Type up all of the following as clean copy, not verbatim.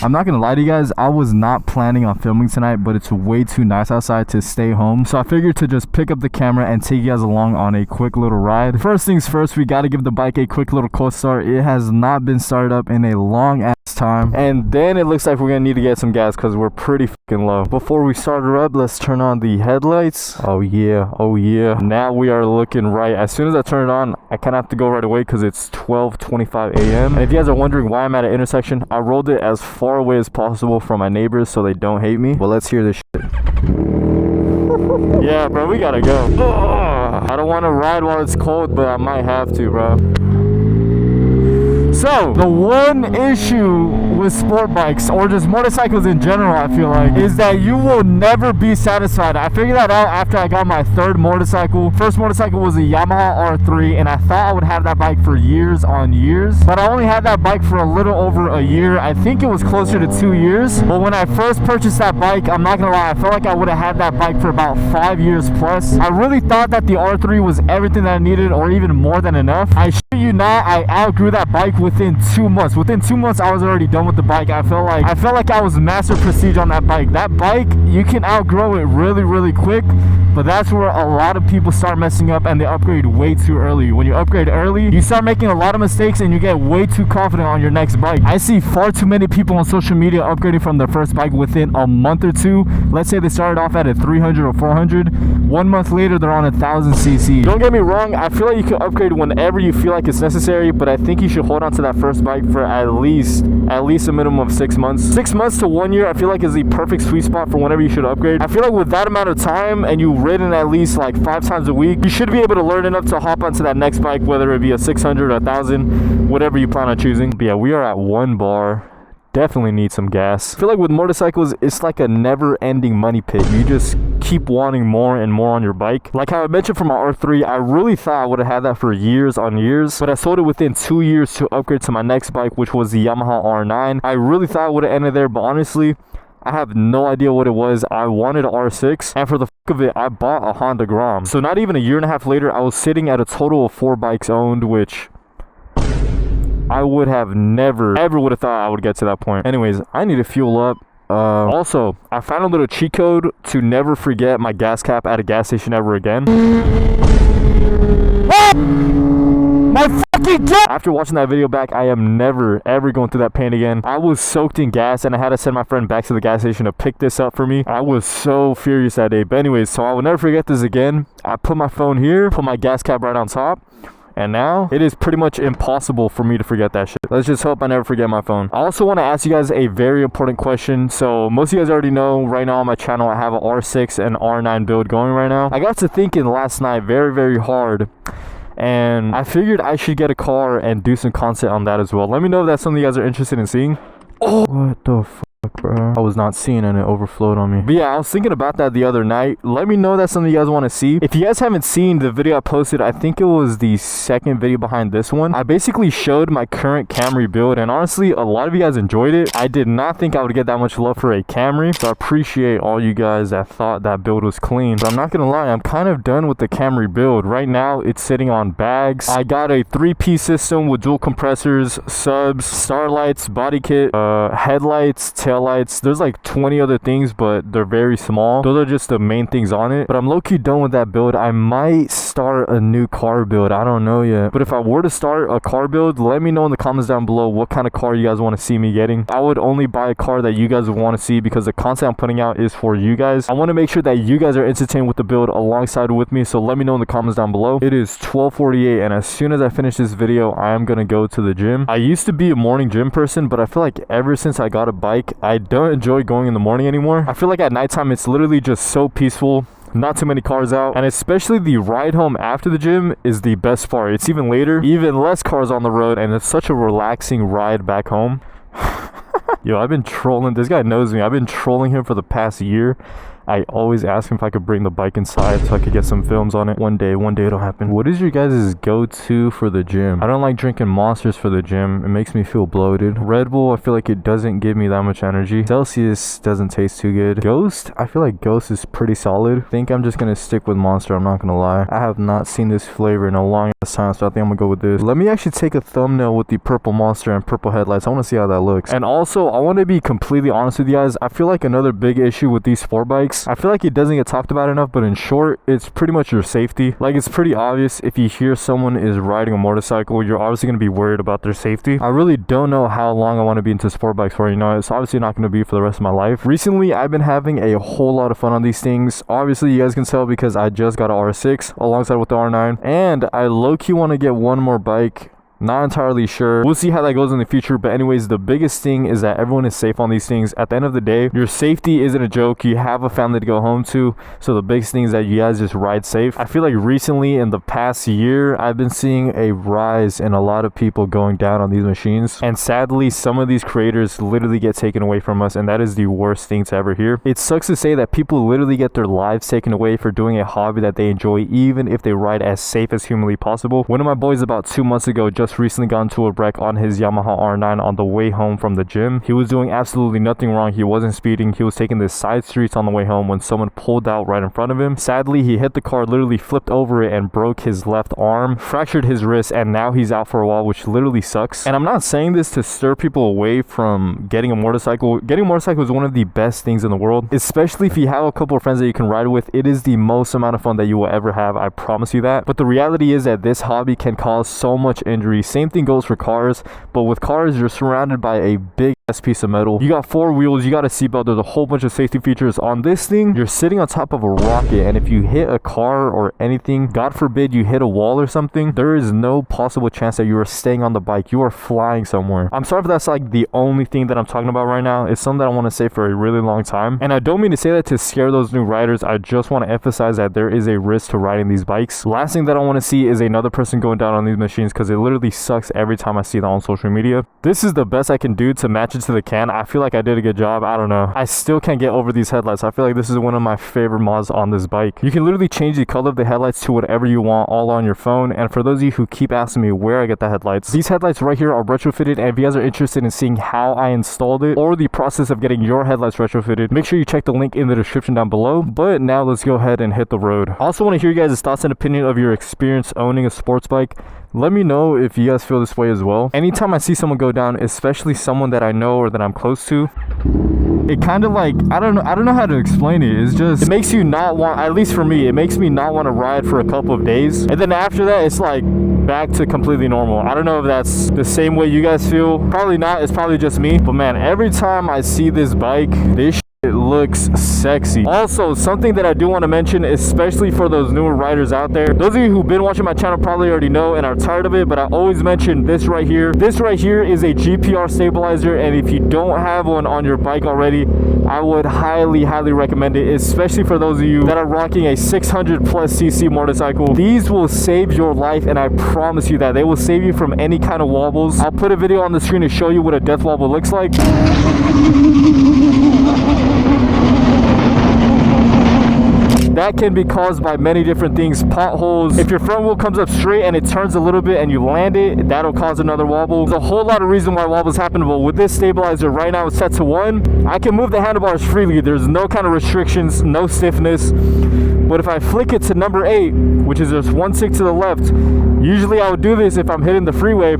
I'm not gonna lie to you guys, I was not planning on filming tonight, but it's way too nice outside to stay home, so I figured to just pick up the camera and take you guys along on a quick little ride. First things first, we gotta give the bike a quick little cold start. It has not been started up in a long ass time, and then it looks like we're gonna need to get some gas because we're pretty fucking low. Before we start her up, let's turn on the headlights. Oh yeah, oh yeah, now we are looking right. As soon as I turn it on, I kind of have to go right away because it's 12:25 a.m. and if you guys are wondering why I'm at an intersection, I rolled it as far away as possible from my neighbors so they don't hate me. Well, let's hear this shit. Yeah, bro, we gotta go. Ugh. I don't want to ride while it's cold, but I might have to, bro. So, the one issue with sport bikes, or just motorcycles in general, I feel like, is that you will never be satisfied. I figured that out after I got my third motorcycle. First motorcycle was a Yamaha R9, and I thought I would have that bike for years on years, but I only had that bike for a little over a year. I think it was closer to 2 years, but when I first purchased that bike, I'm not gonna lie, I felt like I would have had that bike for about 5 years plus. I really thought that the R3 was everything that I needed, or even more than enough. I shit you not, I outgrew that bike within 2 months. Within 2 months, I was already done with the bike. I felt like I was master prestige on that bike. That bike, you can outgrow it really quick, but that's where a lot of people start messing up and they upgrade way too early. When you upgrade early, you start making a lot of mistakes and you get way too confident on your next bike. I see far too many people on social media upgrading from their first bike within a month or two. Let's say they started off at a 300 or 400. 1 month later, they're on 1,000 cc. Don't get me wrong, I feel like you can upgrade whenever you feel like it's necessary, but I think you should hold on to that first bike for at least a minimum of 6 months. 6 months to 1 year, I feel like is the perfect sweet spot for whenever you should upgrade. I feel like with that amount of time and you've ridden at least like 5 times a week, you should be able to learn enough to hop onto that next bike, whether it be a 600 or 1,000, whatever you plan on choosing. But yeah, we are at 1 bar. Definitely need some gas. I feel like with motorcycles, it's like a never-ending money pit. You just keep wanting more and more on your bike. Like how I mentioned for my R3, I really thought I would have had that for years on years, but I sold it within 2 years to upgrade to my next bike, which was the Yamaha R9. I really thought I would have ended there, but honestly, I have no idea what it was. I wanted an R6, and for the fuck of it, I bought a Honda Grom. So not even a year and a half later, I was sitting at a total of 4 bikes owned, which I would have never ever would have thought I would get to that point. Anyways, I need to fuel up. Also, I found a little cheat code to never forget my gas cap at a gas station ever again. My fucking gas! After watching that video back, I am never ever going through that pain again. I was soaked in gas and I had to send my friend back to the gas station to pick this up for me. I was so furious that day. But anyways, so I will never forget this again. I put my phone here, put my gas cap right on top, and now it is pretty much impossible for me to forget that shit. Let's just hope I never forget my phone. I also want to ask you guys a very important question. So most of you guys already know right now on my channel I have an R6 and R9 build going right now. I got to thinking last night very hard, and I figured I should get a car and do some content on that as well. Let me know if that's something you guys are interested in seeing. Oh, what the fuck, bro? I was not seeing and it overflowed on me. But yeah, I was thinking about that the other night. Let me know if that's something you guys want to see. If you guys haven't seen the video I posted, I think it was the second video behind this one, I basically showed my current Camry build, and honestly, a lot of you guys enjoyed it. I did not think I would get that much love for a Camry, so I appreciate all you guys that thought that build was clean. But I'm not gonna lie, I'm kind of done with the Camry build. Right now, it's sitting on bags. I got a 3-piece system with dual compressors, subs, starlights, body kit, headlights, taillights. There's like 20 other things, but they're very small. Those are just the main things on it. But I'm low-key done with that build. I might start a new car build. I don't know yet. But if I were to start a car build, let me know in the comments down below what kind of car you guys want to see me getting. I would only buy a car that you guys would want to see because the content I'm putting out is for you guys. I want to make sure that you guys are entertained with the build alongside with me. So let me know in the comments down below. It is 12:48, and as soon as I finish this video, I am going to go to the gym. I used to be a morning gym person, but I feel like ever since I got a bike, I don't enjoy going in the morning anymore. I feel like at nighttime it's literally just so peaceful, not too many cars out, and especially the ride home after the gym is the best part. It's even later, even less cars on the road, and it's such a relaxing ride back home. Yo, I've been trolling, this guy knows me, I've been trolling him for the past year, I always ask him if I could bring the bike inside so I could get some films on it. One day it'll happen. What is your guys' go-to for the gym? I don't like drinking Monsters for the gym. It makes me feel bloated. Red Bull, I feel like it doesn't give me that much energy. Celsius doesn't taste too good. Ghost, I feel like Ghost is pretty solid. I think I'm just gonna stick with Monster, I'm not gonna lie. I have not seen this flavor in a long ass time, so I think I'm gonna go with this. Let me actually take a thumbnail with the purple Monster and purple headlights. I want to see how that looks. And also, I want to be completely honest with you guys. I feel like another big issue with these sport bikes, I feel like it doesn't get talked about enough, but in short, it's pretty much your safety. Like, it's pretty obvious if you hear someone is riding a motorcycle, you're obviously going to be worried about their safety. I really don't know how long I want to be into sport bikes for, you know. It's obviously not going to be for the rest of my life. Recently, I've been having a whole lot of fun on these things. Obviously, you guys can tell because I just got an R6 alongside with the R9, and I low-key want to get one more bike. Not entirely sure. We'll see how that goes in the future. But anyways, the biggest thing is that everyone is safe on these things. At the end of the day, your safety isn't a joke. You have a family to go home to. So the biggest thing is that you guys just ride safe. I feel like recently in the past year, I've been seeing a rise in a lot of people going down on these machines. And sadly, some of these creators literally get taken away from us. And that is the worst thing to ever hear. It sucks to say that people literally get their lives taken away for doing a hobby that they enjoy, even if they ride as safe as humanly possible. One of my boys about 2 months ago just recently got into a wreck on his Yamaha R9 on the way home from the gym. He was doing absolutely nothing wrong. He wasn't speeding. He was taking the side streets on the way home when someone pulled out right in front of him. Sadly, he hit the car, literally flipped over it and broke his left arm, fractured his wrist, and now he's out for a while, which literally sucks. And I'm not saying this to stir people away from getting a motorcycle. Getting a motorcycle is one of the best things in the world, especially if you have a couple of friends that you can ride with. It is the most amount of fun that you will ever have. I promise you that. But the reality is that this hobby can cause so much injury. Same thing goes for cars, but with cars, you're surrounded by a big piece of metal. You got 4 wheels, you got a seatbelt, there's a whole bunch of safety features. On this thing, you're sitting on top of a rocket, and if you hit a car or anything, God forbid you hit a wall or something, there is no possible chance that you are staying on the bike. You are flying somewhere. I'm sorry if that's like the only thing that I'm talking about right now. It's something that I want to say for a really long time, and I don't mean to say that to scare those new riders. I just want to emphasize that there is a risk to riding these bikes. Last thing that I want to see is another person going down on these machines, because it literally sucks every time I see that on social media. This is the best I can do to match it to the can. I feel like I did a good job. I don't know. I still can't get over these headlights. I feel like this is one of my favorite mods on this bike. You can literally change the color of the headlights to whatever you want, all on your phone. And for those of you who keep asking me where I get the headlights, these headlights right here are retrofitted. And if you guys are interested in seeing how I installed it or the process of getting your headlights retrofitted, make sure you check the link in the description down below. But now let's go ahead and hit the road. I also want to hear you guys' thoughts and opinion of your experience owning a sports bike. Let me know if you guys feel this way as well. Anytime I see someone go down, especially someone that I know or that I'm close to, it kind of like, I don't know how to explain it. It's just, it makes you not want, at least for me, it makes me not want to ride for a couple of days. And then after that, it's like back to completely normal. I don't know if that's the same way you guys feel. Probably not. It's probably just me. But man, every time I see this bike, this it looks sexy. Also, something that I do want to mention, especially for those newer riders out there, those of you who've been watching my channel probably already know and are tired of it, but I always mention this right here. This right here is a GPR stabilizer, and if you don't have one on your bike already, I would highly recommend it, especially for those of you that are rocking a 600 plus cc motorcycle. These will save your life, and I promise you that they will save you from any kind of wobbles. I'll put a video on the screen to show you what a death wobble looks like. That can be caused by many different things. Potholes. If your front wheel comes up straight and it turns a little bit and you land it, that'll cause another wobble. There's a whole lot of reason why wobbles happen, but with this stabilizer right now, it's set to 1. I can move the handlebars freely. There's no kind of restrictions, no stiffness. But if I flick it to number 8, which is just 1 stick to the left, usually I would do this if I'm hitting the freeway.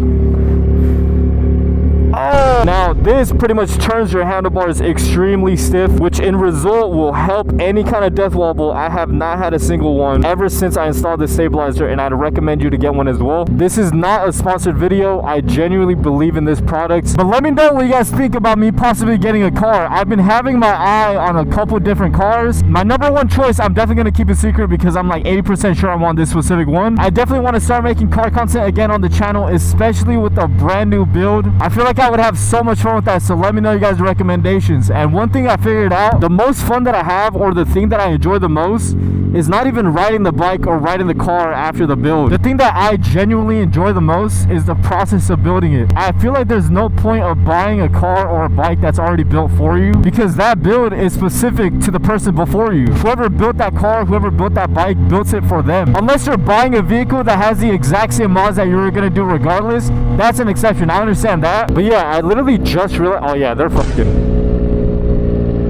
Now this pretty much turns your handlebars extremely stiff, which in result will help any kind of death wobble. I have not had a single one ever since I installed this stabilizer, and I'd recommend you to get one as well. This is not a sponsored video. I genuinely believe in this product, but let me know what you guys think about me possibly getting a car. I've been having my eye on a couple different cars. My number one choice, I'm definitely going to keep it secret because I'm like 80% sure I want this specific one. I definitely want to start making car content again on the channel, especially with a brand new build. I feel like I would have so much fun with that, so let me know you guys' recommendations. And one thing I figured out, the most fun that I have, or the thing that I enjoy the most, is not even riding the bike or riding the car after the build. The thing that I genuinely enjoy the most is the process of building it. I feel like there's no point of buying a car or a bike that's already built for you, because that build is specific to the person before you. Whoever built that car, whoever built that bike, built it for them. Unless you're buying a vehicle that has the exact same mods that you were gonna do regardless, that's an exception. I understand that. But yeah, I literally just realized, oh yeah, they're fucking.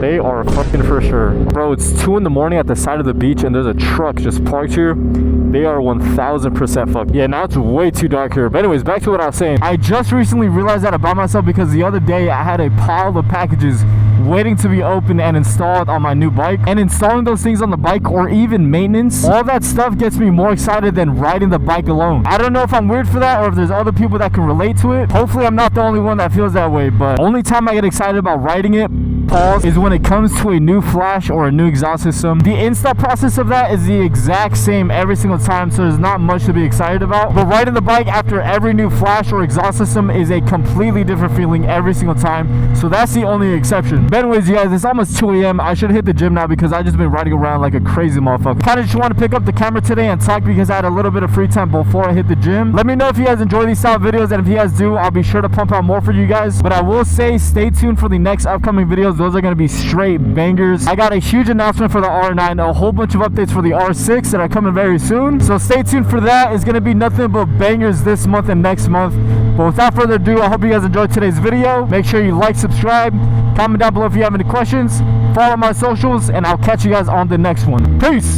They are fucking for sure. Bro, it's 2 in the morning at the side of the beach and there's a truck just parked here. They are 1000% fucked. Yeah, now it's way too dark here. But anyways, back to what I was saying. I just recently realized that about myself because the other day I had a pile of packages waiting to be opened and installed on my new bike. And installing those things on the bike or even maintenance, all that stuff gets me more excited than riding the bike alone. I don't know if I'm weird for that or if there's other people that can relate to it. Hopefully I'm not the only one that feels that way, but only time I get excited about riding it, pause, is when it comes to a new flash or a new exhaust system. The install process of that is the exact same every single time, so there's not much to be excited about. But riding the bike after every new flash or exhaust system is a completely different feeling every single time, so that's the only exception. But anyways, you guys, it's almost 2 a.m. I should hit the gym now because I just been riding around like a crazy motherfucker. Kind of just want to pick up the camera today and talk because I had a little bit of free time before I hit the gym. Let me know if you guys enjoy these style videos, and if you guys do, I'll be sure to pump out more for you guys. But I will say, stay tuned for the next upcoming videos. Those are going to be straight bangers. I got a huge announcement for the R9, a whole bunch of updates for the R6 that are coming very soon, so stay tuned for that. It's going to be nothing but bangers this month and next month. But without further ado, I hope you guys enjoyed today's video. Make sure you like, subscribe, comment down below if you have any questions, follow my socials, and I'll catch you guys on the next one. Peace.